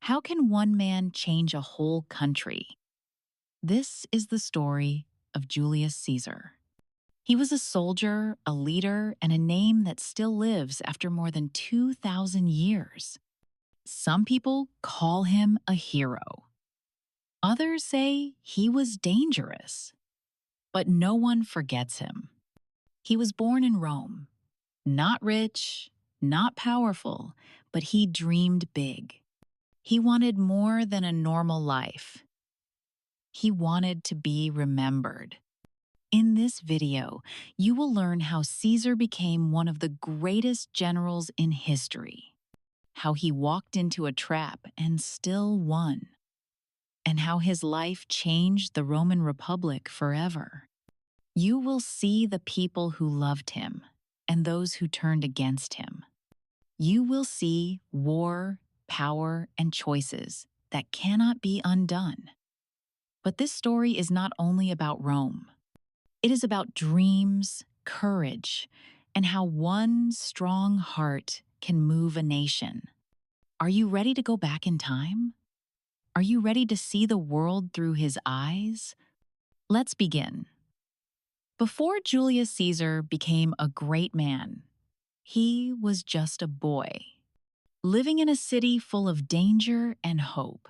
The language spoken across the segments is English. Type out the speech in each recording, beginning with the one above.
How can one man change a whole country? This is the story of Julius Caesar. He was a soldier, a leader, and a name that still lives after more than 2,000 years. Some people call him a hero. Others say he was dangerous. But no one forgets him. He was born in Rome, not rich, not powerful, but he dreamed big. He wanted more than a normal life. He wanted to be remembered. In this video, you will learn how Caesar became one of the greatest generals in history, how he walked into a trap and still won, and how his life changed the Roman Republic forever. You will see the people who loved him and those who turned against him. You will see war, power, and choices that cannot be undone. But this story is not only about Rome. It is about dreams, courage, and how one strong heart can move a nation. Are you ready to go back in time? Are you ready to see the world through his eyes? Let's begin. Before Julius Caesar became a great man, he was just a boy, living in a city full of danger and hope.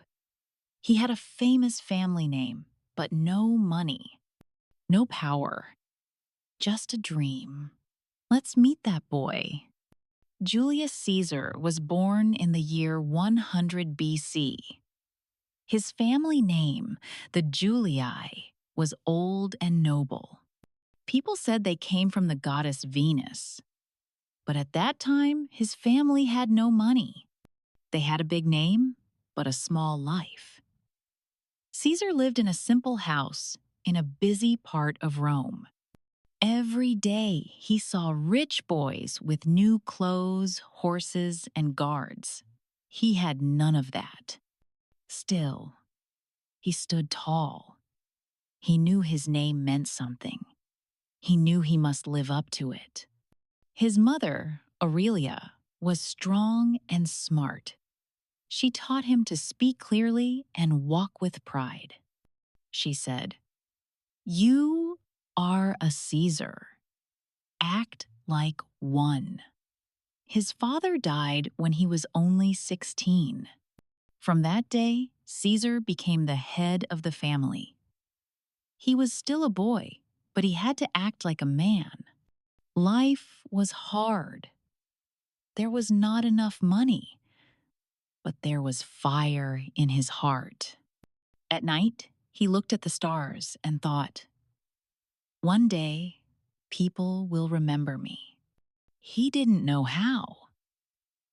He had a famous family name, but no money, no power, just a dream. Let's meet that boy. Julius Caesar was born in the year 100 BC. His family name, the Julii, was old and noble. People said they came from the goddess Venus. But at that time, his family had no money. They had a big name, but a small life. Caesar lived in a simple house in a busy part of Rome. Every day, he saw rich boys with new clothes, horses, and guards. He had none of that. Still, he stood tall. He knew his name meant something. He knew he must live up to it. His mother, Aurelia, was strong and smart. She taught him to speak clearly and walk with pride. She said, "You are a Caesar. Act like one." His father died when he was only 16. From that day, Caesar became the head of the family. He was still a boy, but he had to act like a man. Life was hard. There was not enough money, but there was fire in his heart. At night, he looked at the stars and thought, "One day, people will remember me." He didn't know how,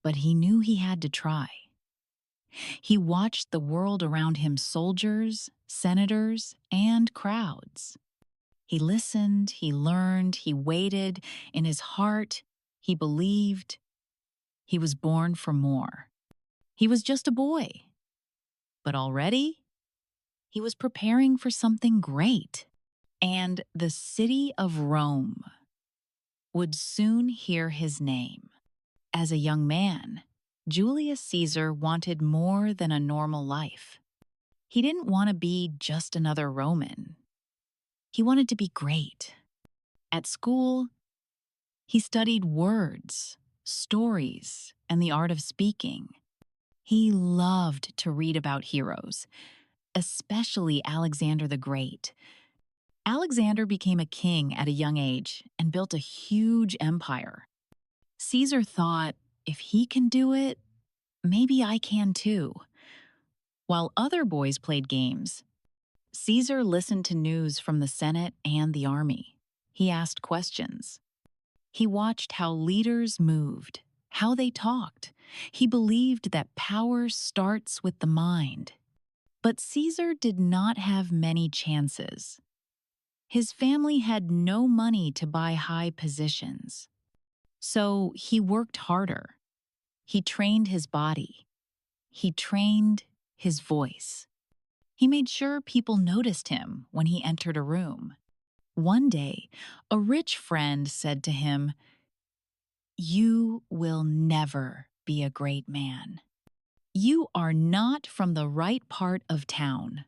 but he knew he had to try. He watched the world around him, soldiers, senators, and crowds. He listened, he learned, he waited. In his heart, he believed. He was born for more. He was just a boy. But already, he was preparing for something great. And the city of Rome would soon hear his name. As a young man, Julius Caesar wanted more than a normal life. He didn't want to be just another Roman. He wanted to be great. At school, he studied words, stories, and the art of speaking. He loved to read about heroes, especially Alexander the Great. Alexander became a king at a young age and built a huge empire. Caesar thought, if he can do it, maybe I can too. While other boys played games, Caesar listened to news from the Senate and the army. He asked questions. He watched how leaders moved, how they talked. He believed that power starts with the mind. But Caesar did not have many chances. His family had no money to buy high positions. So he worked harder. He trained his body. He trained his voice. He made sure people noticed him when he entered a room. One day, a rich friend said to him, "You will never be a great man." "You are not from the right part of town."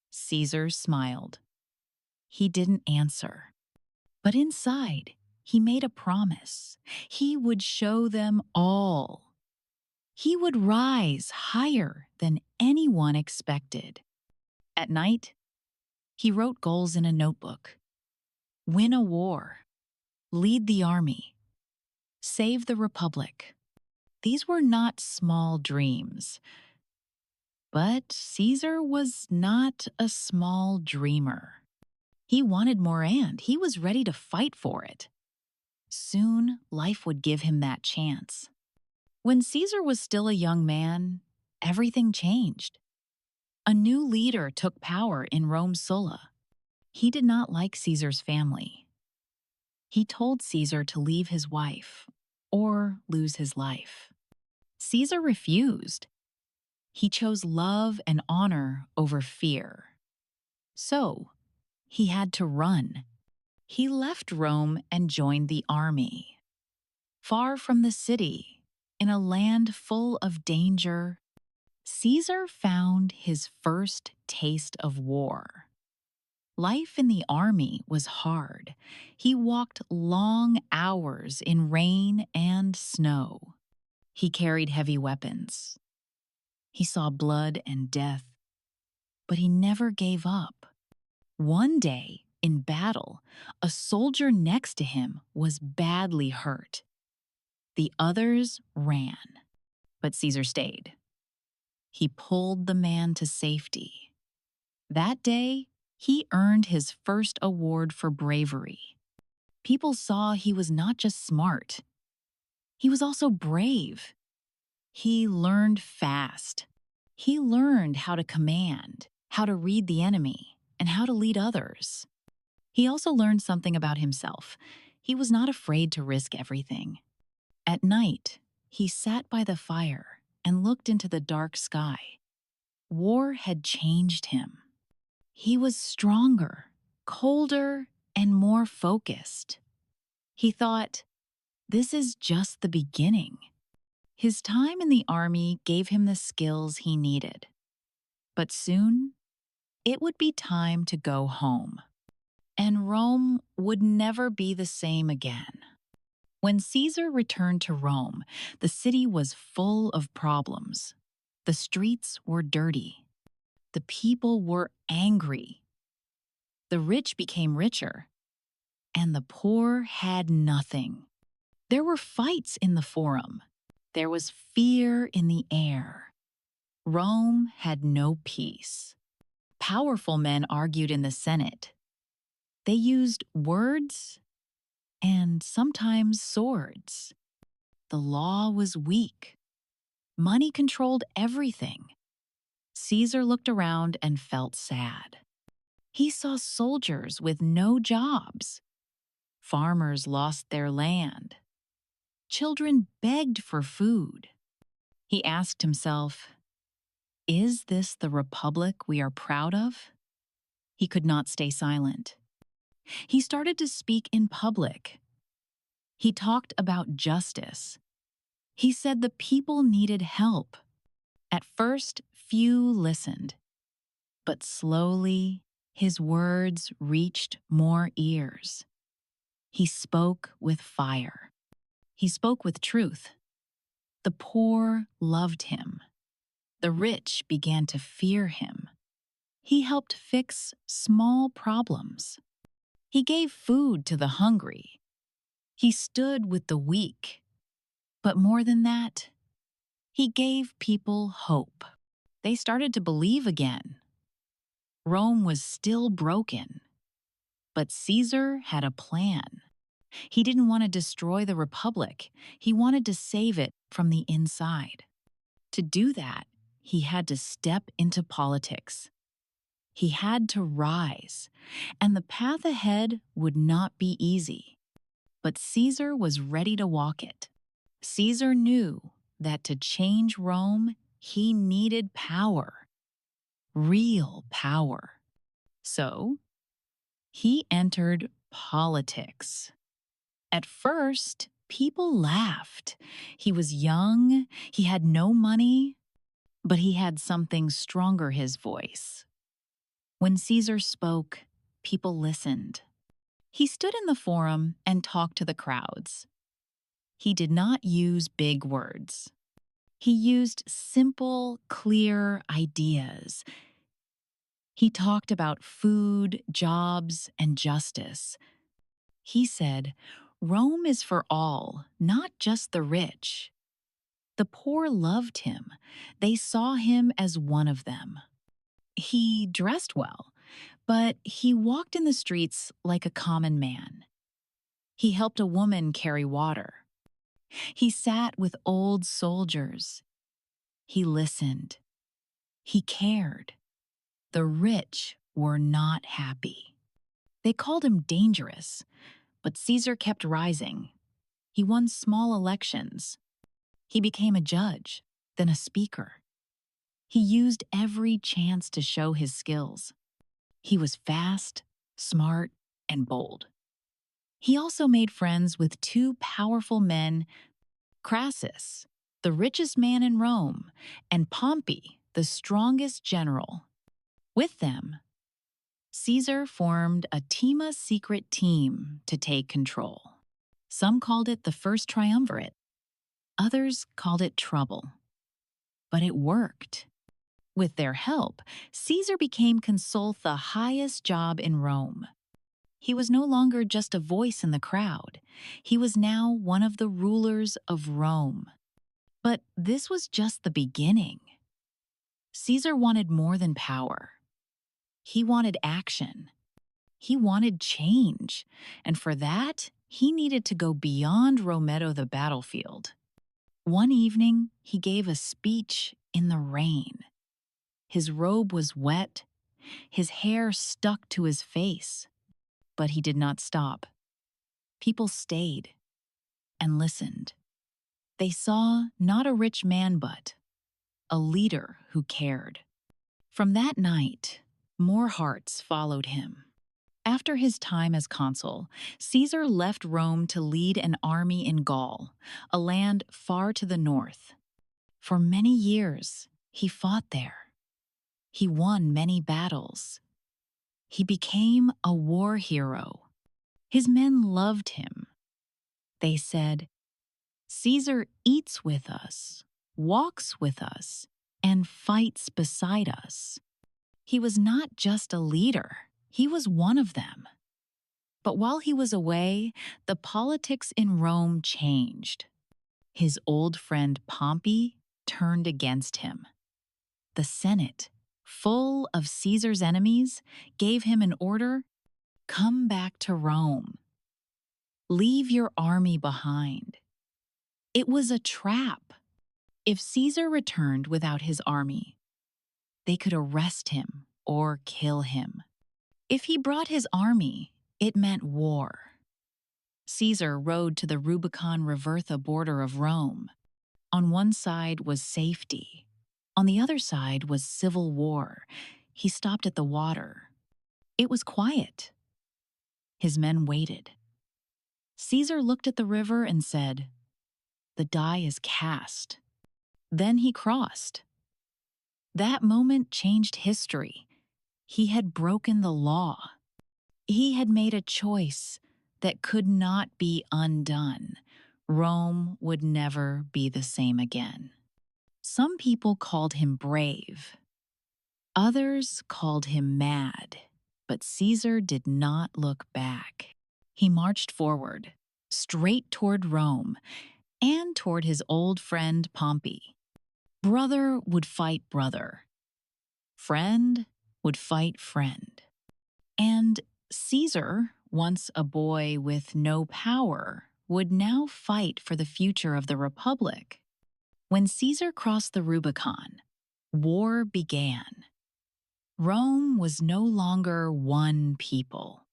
Caesar smiled. He didn't answer. But inside, he made a promise. He would show them all. He would rise higher than anyone expected. At night, he wrote goals in a notebook. Win a war. Lead the army. Save the republic. These were not small dreams. But Caesar was not a small dreamer. He wanted more, and he was ready to fight for it. Soon, life would give him that chance. When Caesar was still a young man, everything changed. A new leader took power in Rome's Sulla. He did not like Caesar's family. He told Caesar to leave his wife or lose his life. Caesar refused. He chose love and honor over fear. So, he had to run. He left Rome and joined the army. Far from the city, in a land full of danger, Caesar found his first taste of war. Life in the army was hard. He walked long hours in rain and snow. He carried heavy weapons. He saw blood and death, but he never gave up. One day, in battle, a soldier next to him was badly hurt. The others ran, but Caesar stayed. He pulled the man to safety. That day, he earned his first award for bravery. People saw he was not just smart, he was also brave. He learned fast. He learned how to command, how to read the enemy, and how to lead others. He also learned something about himself. He was not afraid to risk everything. At night, he sat by the fire and looked into the dark sky. War had changed him. He was stronger, colder, and more focused. He thought, this is just the beginning. His time in the army gave him the skills he needed. But soon, it would be time to go home. And Rome would never be the same again. When Caesar returned to Rome, the city was full of problems. The streets were dirty. The people were angry. The rich became richer, and the poor had nothing. There were fights in the forum. There was fear in the air. Rome had no peace. Powerful men argued in the Senate. They used words and sometimes swords. The law was weak. Money controlled everything. Caesar looked around and felt sad. He saw soldiers with no jobs. Farmers lost their land. Children begged for food. He asked himself, is this the republic we are proud of? He could not stay silent. He started to speak in public. He talked about justice. He said the people needed help. At first, few listened. But slowly, his words reached more ears. He spoke with fire. He spoke with truth. The poor loved him. The rich began to fear him. He helped fix small problems. He gave food to the hungry. He stood with the weak. But more than that, he gave people hope. They started to believe again. Rome was still broken, but Caesar had a plan. He didn't want to destroy the republic. He wanted to save it from the inside. To do that, he had to step into politics. He had to rise, and the path ahead would not be easy. But Caesar was ready to walk it. Caesar knew that to change Rome, he needed power. Real power. So, he entered politics. At first, people laughed. He was young, he had no money, But he had something stronger his voice. When Caesar spoke, people listened. He stood in the forum and talked to the crowds. He did not use big words. He used simple, clear ideas. He talked about food, jobs, and justice. He said, Rome is for all, not just the rich. The poor loved him. They saw him as one of them. He dressed well, but he walked in the streets like a common man. He helped a woman carry water. He sat with old soldiers. He listened. He cared. The rich were not happy. They called him dangerous, but Caesar kept rising. He won small elections. He became a judge, then a speaker. He used every chance to show his skills. He was fast, smart, and bold. He also made friends with two powerful men, Crassus, the richest man in Rome, and Pompey, the strongest general. With them, Caesar formed a secret team to take control. Some called it the First Triumvirate. Others called it trouble. But it worked. With their help, Caesar became consul, the highest job in Rome. He was no longer just a voice in the crowd. He was now one of the rulers of Rome. But this was just the beginning. Caesar wanted more than power. He wanted action. He wanted change. And for that, he needed to go beyond Rometto, the battlefield. One evening, he gave a speech in the rain. His robe was wet. His hair stuck to his face. But he did not stop. People stayed and listened. They saw not a rich man, but a leader who cared. From that night, more hearts followed him. After his time as consul, Caesar left Rome to lead an army in Gaul, a land far to the north. For many years, he fought there. He won many battles. He became a war hero. His men loved him. They said, Caesar eats with us, walks with us, and fights beside us. He was not just a leader, he was one of them. But while he was away, the politics in Rome changed. His old friend Pompey turned against him. The Senate, full of Caesar's enemies, gave him an order: come back to Rome. Leave your army behind. It was a trap. If Caesar returned without his army, they could arrest him or kill him. If he brought his army, it meant war. Caesar rode to the Rubicon River, the border of Rome. On one side was safety. On the other side was civil war. He stopped at the water. It was quiet. His men waited. Caesar looked at the river and said, "The die is cast." Then he crossed. That moment changed history. He had broken the law. He had made a choice that could not be undone. Rome would never be the same again. Some people called him brave. Others called him mad. But Caesar did not look back. He marched forward, straight toward Rome, and toward his old friend Pompey. Brother would fight brother. Friend would fight friend. And Caesar, once a boy with no power, would now fight for the future of the Republic. When Caesar crossed the Rubicon, war began. Rome was no longer one people.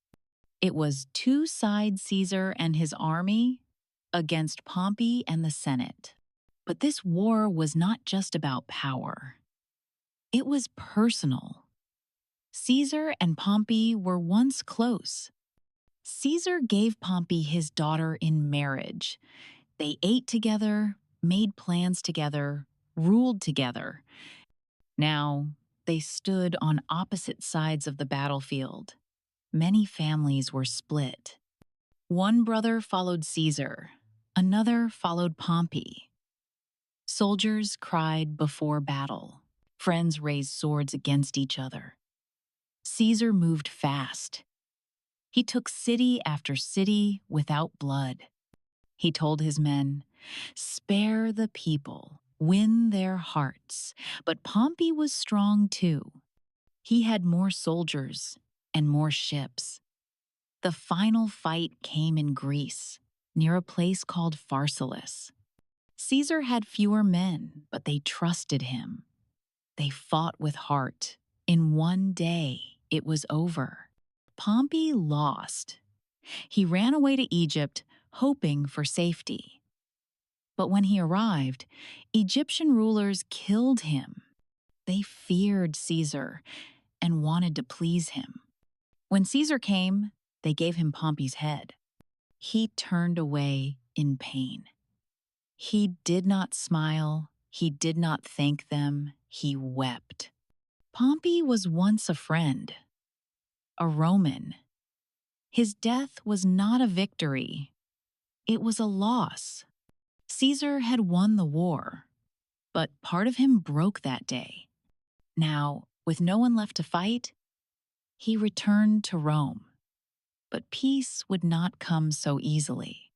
It was two-side Caesar and his army against Pompey and the Senate. But this war was not just about power. It was personal. Caesar and Pompey were once close. Caesar gave Pompey his daughter in marriage. They ate together, made plans together, ruled together. Now, they stood on opposite sides of the battlefield. Many families were split. One brother followed Caesar, another followed Pompey. Soldiers cried before battle. Friends raised swords against each other. Caesar moved fast. He took city after city without blood. He told his men, "Spare the people, win their hearts." But Pompey was strong too. He had more soldiers and more ships. The final fight came in Greece, near a place called Pharsalus. Caesar had fewer men, but they trusted him. They fought with heart. In one day, it was over. Pompey lost. He ran away to Egypt, hoping for safety. But when he arrived, Egyptian rulers killed him. They feared Caesar and wanted to please him. When Caesar came, they gave him Pompey's head. He turned away in pain. He did not smile. He did not thank them. He wept. Pompey was once a friend, a Roman. His death was not a victory. It was a loss. Caesar had won the war, but part of him broke that day. Now, with no one left to fight, he returned to Rome. But peace would not come so easily.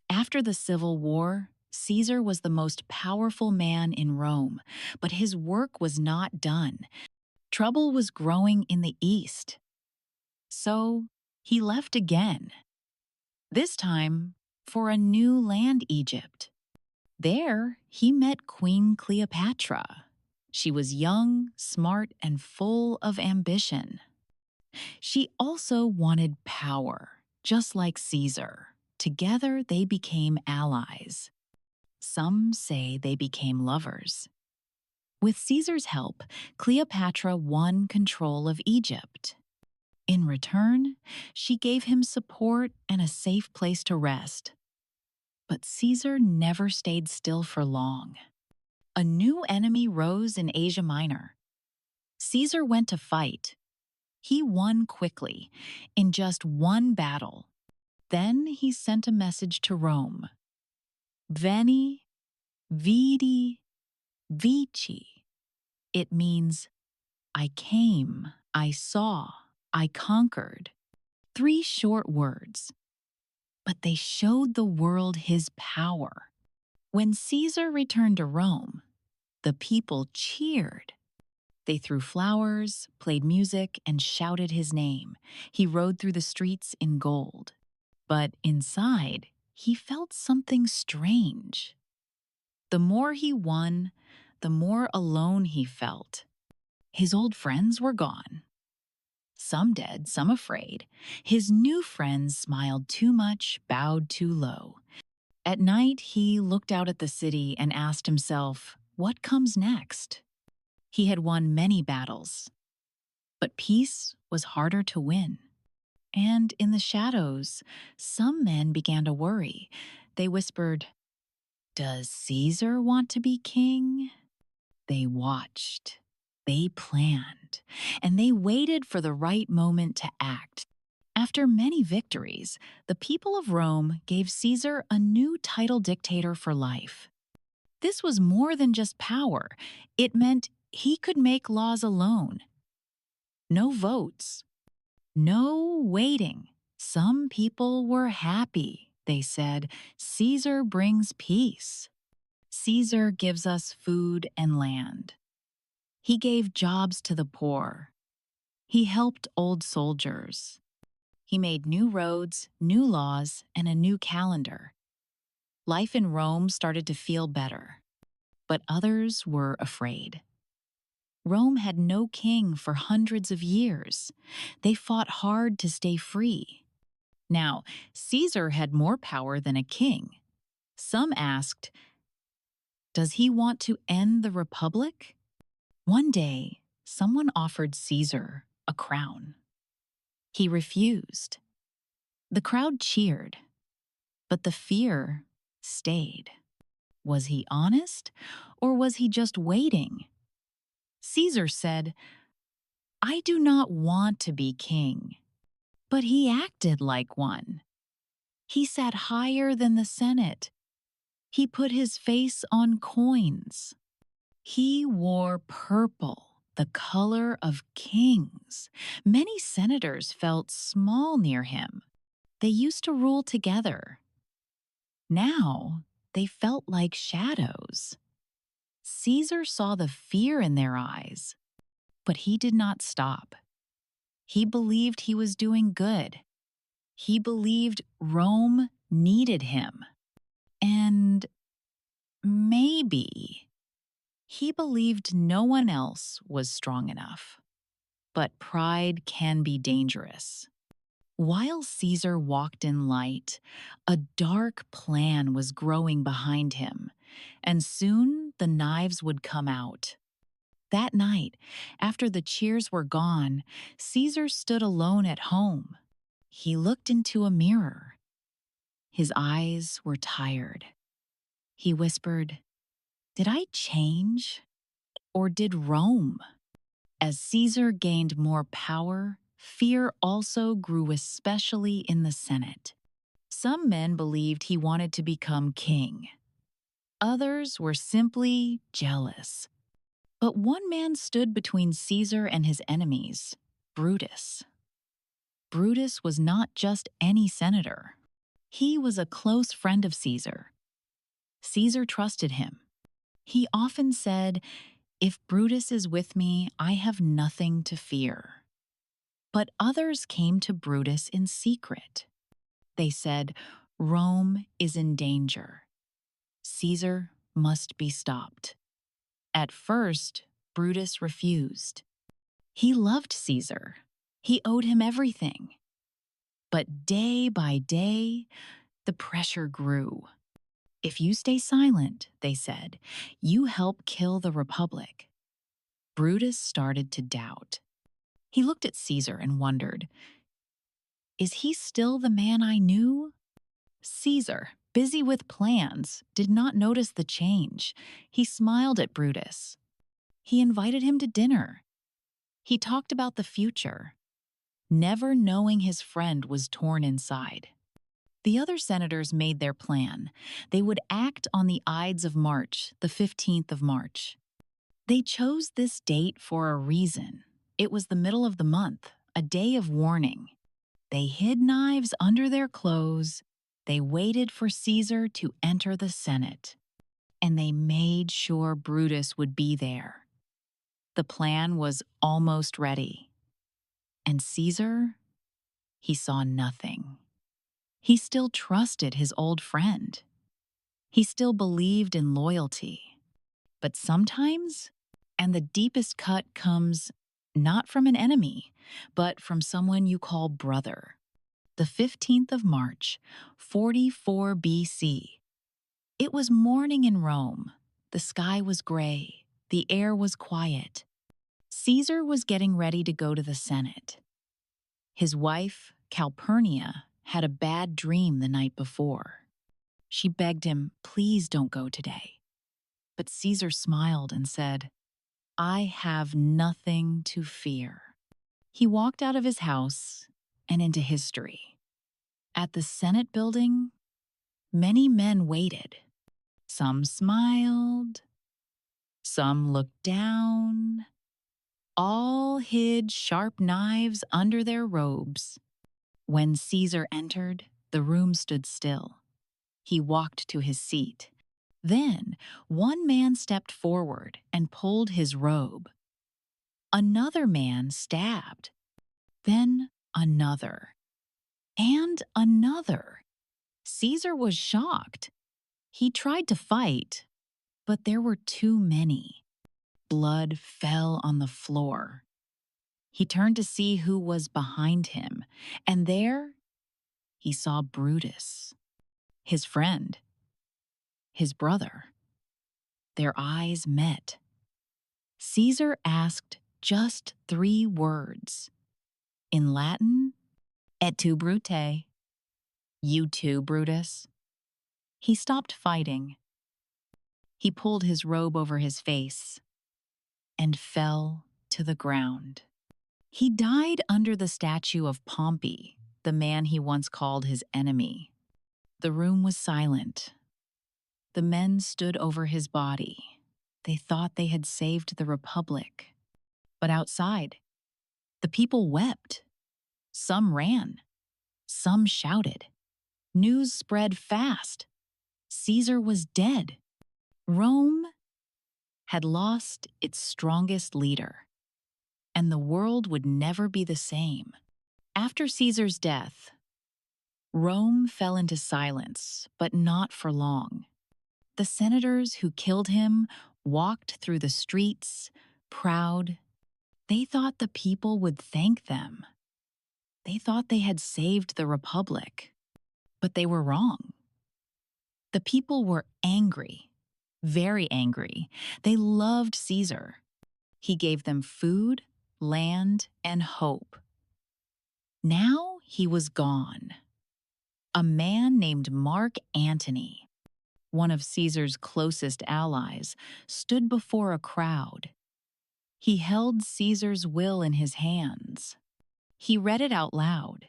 After the Civil War, Caesar was the most powerful man in Rome, but his work was not done. Trouble was growing in the east. So he left again, this time for a new land, Egypt. There, he met Queen Cleopatra. She was young, smart, and full of ambition. She also wanted power, just like Caesar. Together, they became allies. Some say they became lovers. With Caesar's help, Cleopatra won control of Egypt. In return, she gave him support and a safe place to rest. But Caesar never stayed still for long. A new enemy rose in Asia Minor. Caesar went to fight. He won quickly, in just one battle. Then he sent a message to Rome. Veni, vidi, vici. It means, I came, I saw, I conquered. 3 short words. But they showed the world his power. When Caesar returned to Rome, the people cheered. They threw flowers, played music, and shouted his name. He rode through the streets in gold. But inside, he felt something strange. The more he won, the more alone he felt. His old friends were gone. Some dead, some afraid. His new friends smiled too much, bowed too low. At night, he looked out at the city and asked himself, what comes next? He had won many battles, but peace was harder to win. And in the shadows, some men began to worry. They whispered, does Caesar want to be king? They watched, they planned, and they waited for the right moment to act. After many victories, the people of Rome gave Caesar a new title dictator for life. This was more than just power. It meant he could make laws alone. No votes. No waiting. Some people were happy. They said, Caesar brings peace. Caesar gives us food and land. He gave jobs to the poor. He helped old soldiers. He made new roads, new laws, and a new calendar. Life in Rome started to feel better, but others were afraid. Rome had no king for hundreds of years. They fought hard to stay free. Now, Caesar had more power than a king. Some asked, does he want to end the republic? One day, someone offered Caesar a crown. He refused. The crowd cheered, but the fear stayed. Was he honest, or was he just waiting? Caesar said, "I do not want to be king." But he acted like one. He sat higher than the Senate. He put his face on coins. He wore purple, the color of kings. Many senators felt small near him. They used to rule together. Now, they felt like shadows. Caesar saw the fear in their eyes, but he did not stop. He believed he was doing good. He believed Rome needed him. And maybe he believed no one else was strong enough. But pride can be dangerous. While Caesar walked in light, a dark plan was growing behind him, and soon the knives would come out. That night, after the cheers were gone, Caesar stood alone at home. He looked into a mirror. His eyes were tired. He whispered, "Did I change? Or did Rome?" As Caesar gained more power, fear also grew, especially in the Senate. Some men believed he wanted to become king. Others were simply jealous. But one man stood between Caesar and his enemies, Brutus. Brutus was not just any senator. He was a close friend of Caesar. Caesar trusted him. He often said, "If Brutus is with me, I have nothing to fear." But others came to Brutus in secret. They said, "Rome is in danger. Caesar must be stopped." At first, Brutus refused. He loved Caesar. He owed him everything. But day by day, the pressure grew. "If you stay silent," they said, "you help kill the Republic." Brutus started to doubt. He looked at Caesar and wondered, "Is he still the man I knew?" Caesar, busy with plans, did not notice the change. He smiled at Brutus. He invited him to dinner. He talked about the future, never knowing his friend was torn inside. The other senators made their plan. They would act on the Ides of March, the 15th of March. They chose this date for a reason. It was the middle of the month, a day of warning. They hid knives under their clothes. They waited for Caesar to enter the Senate. And they made sure Brutus would be there. The plan was almost ready. And Caesar, he saw nothing. He still trusted his old friend. He still believed in loyalty. But sometimes, and the deepest cut comes not from an enemy, but from someone you call brother. The 15th of March, 44 BC. It was morning in Rome. The sky was gray. The air was quiet. Caesar was getting ready to go to the Senate. His wife, Calpurnia, had a bad dream the night before. She begged him, "Please don't go today." But Caesar smiled and said, "I have nothing to fear." He walked out of his house and into history. At the Senate building, many men waited. Some smiled, some looked down. All hid sharp knives under their robes. When Caesar entered, the room stood still. He walked to his seat. Then one man stepped forward and pulled his robe. Another man stabbed. Then another. And another. Caesar was shocked. He tried to fight, but there were too many. Blood fell on the floor. He turned to see who was behind him, and there he saw Brutus, his friend, his brother. Their eyes met. Caesar asked just 3 words. In Latin, "Et tu, Brute?" You too, Brutus? He stopped fighting. He pulled his robe over his face. and fell to the ground. He died under the statue of Pompey, the man he once called his enemy. The room was silent. The men stood over his body. They thought they had saved the Republic. But outside, the people wept. Some ran. Some shouted. News spread fast. Caesar was dead. Rome had lost its strongest leader, and the world would never be the same. After Caesar's death, Rome fell into silence, but not for long. The senators who killed him walked through the streets, proud. They thought the people would thank them. They thought they had saved the Republic, but they were wrong. The people were angry, very angry. They loved Caesar. He gave them food, land, and hope. Now he was gone. A man named Mark Antony, one of Caesar's closest allies, stood before a crowd. He held Caesar's will in his hands. He read it out loud.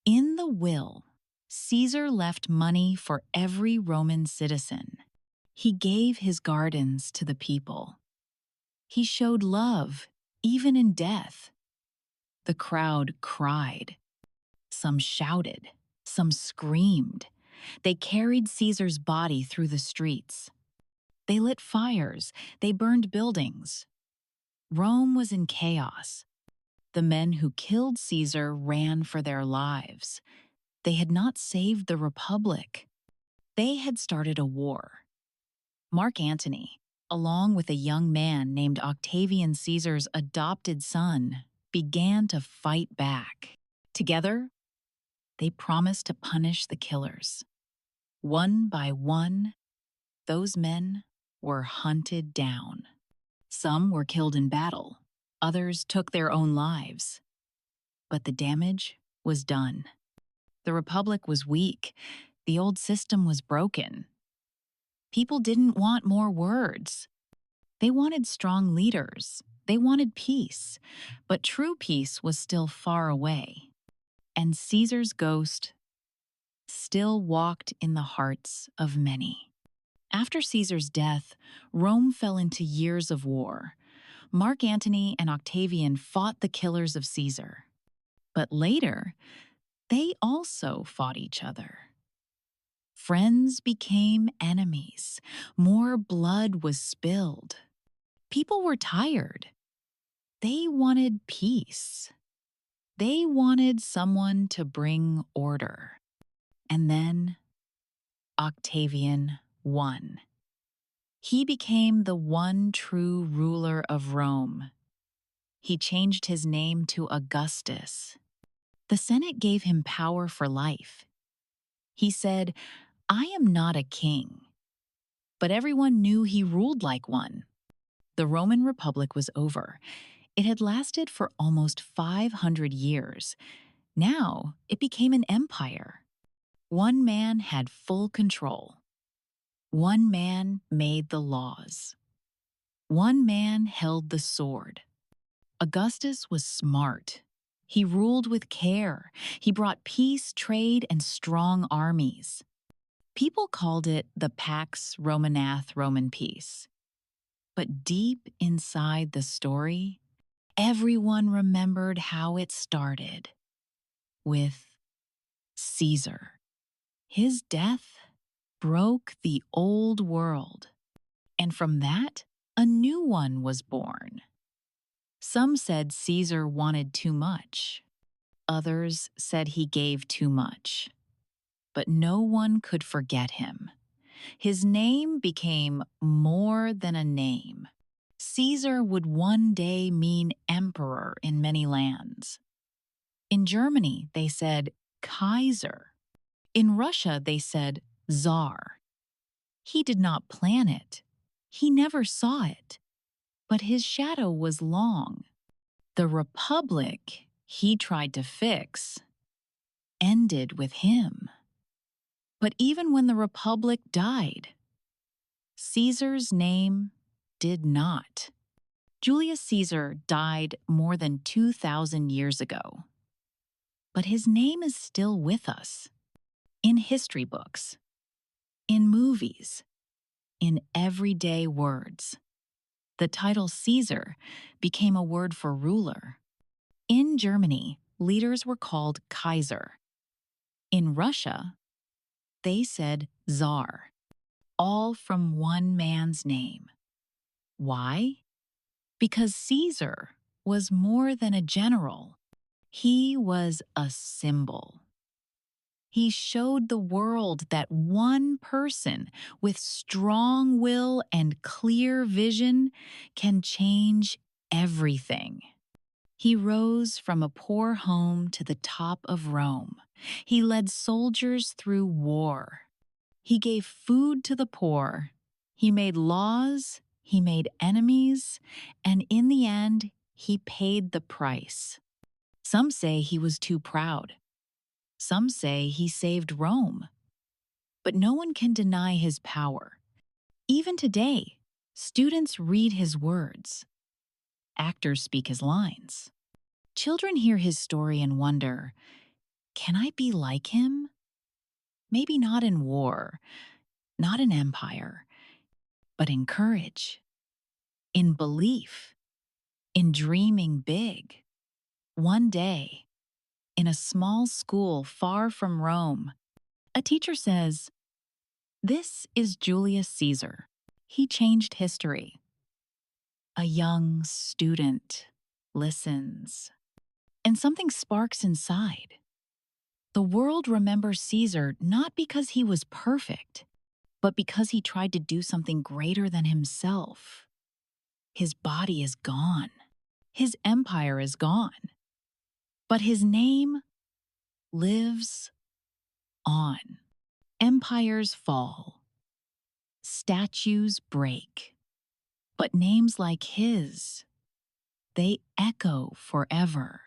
In the will, Caesar left money for every Roman citizen. He gave his gardens to the people. He showed love, even in death. The crowd cried. Some shouted. Some screamed. They carried Caesar's body through the streets. They lit fires. They burned buildings. Rome was in chaos. The men who killed Caesar ran for their lives. They had not saved the Republic. They had started a war. Mark Antony, along with a young man named Octavian Caesar's adopted son, began to fight back. Together, they promised to punish the killers. One by one, those men were hunted down. Some were killed in battle. Others took their own lives. But the damage was done. The Republic was weak. The old system was broken. People didn't want more words. They wanted strong leaders. They wanted peace. But true peace was still far away. And Caesar's ghost still walked in the hearts of many. After Caesar's death, Rome fell into years of war. Mark Antony and Octavian fought the killers of Caesar. But later, they also fought each other. Friends became enemies. More blood was spilled. People were tired. They wanted peace. They wanted someone to bring order. And then Octavian won. He became the one true ruler of Rome. He changed his name to Augustus. The Senate gave him power for life. He said, "I am not a king." But everyone knew he ruled like one. The Roman Republic was over. It had lasted for almost 500 years. Now it became an empire. One man had full control. One man made the laws. One man held the sword. Augustus was smart. He ruled with care. He brought peace, trade, and strong armies. People called it the Pax Romanae, Roman peace. But deep inside the story, everyone remembered how it started with Caesar. His death broke the old world, and from that, a new one was born. Some said Caesar wanted too much. Others said he gave too much. But no one could forget him. His name became more than a name. Caesar would one day mean emperor in many lands. In Germany, they said Kaiser. In Russia, they said Tsar. He did not plan it. He never saw it. But his shadow was long. The Republic he tried to fix ended with him. But even when the Republic died, Caesar's name did not. Julius Caesar died more than 2,000 years ago, but his name is still with us in history books, in movies, in everyday words. The title Caesar became a word for ruler. In Germany, leaders were called Kaiser. In Russia, they said Tsar, all from one man's name. Why? Because Caesar was more than a general. He was a symbol. He showed the world that one person with strong will and clear vision can change everything. He rose from a poor home to the top of Rome. He led soldiers through war. He gave food to the poor. He made laws, he made enemies, and in the end, he paid the price. Some say he was too proud. Some say he saved Rome. But no one can deny his power. Even today, students read his words. Actors speak his lines. Children hear his story and wonder, can I be like him? Maybe not in war, not in empire, but in courage, in belief, in dreaming big. One day, in a small school far from Rome, a teacher says, "This is Julius Caesar. He changed history." A young student listens, and something sparks inside. The world remembers Caesar not because he was perfect, but because he tried to do something greater than himself. His body is gone. His empire is gone. But his name lives on. Empires fall. Statues break. But names like his, they echo forever.